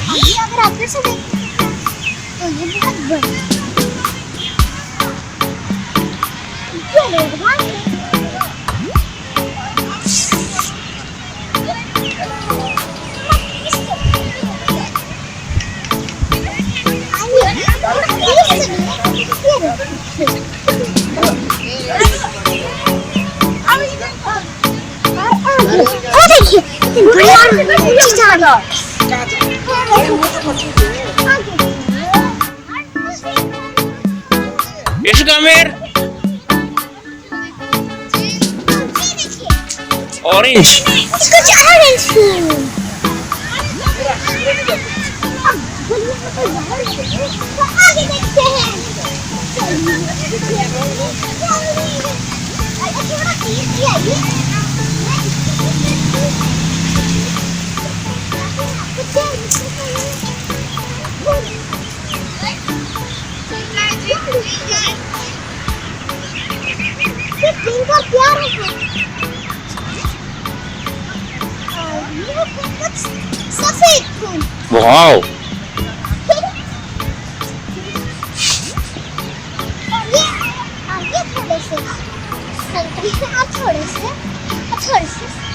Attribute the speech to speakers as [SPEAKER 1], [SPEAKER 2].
[SPEAKER 1] अभी अगर आप फिर से देखें तो ये बहुत बड़ा
[SPEAKER 2] यशु come here. Orange.
[SPEAKER 1] इसको ऑरेंज आगे देखते हैं। थोड़ा इजी है ये। इनका प्यार है ये कुछ सफेद फूल
[SPEAKER 2] Wow.
[SPEAKER 1] और ये थोड़े से संतरी और थोड़े से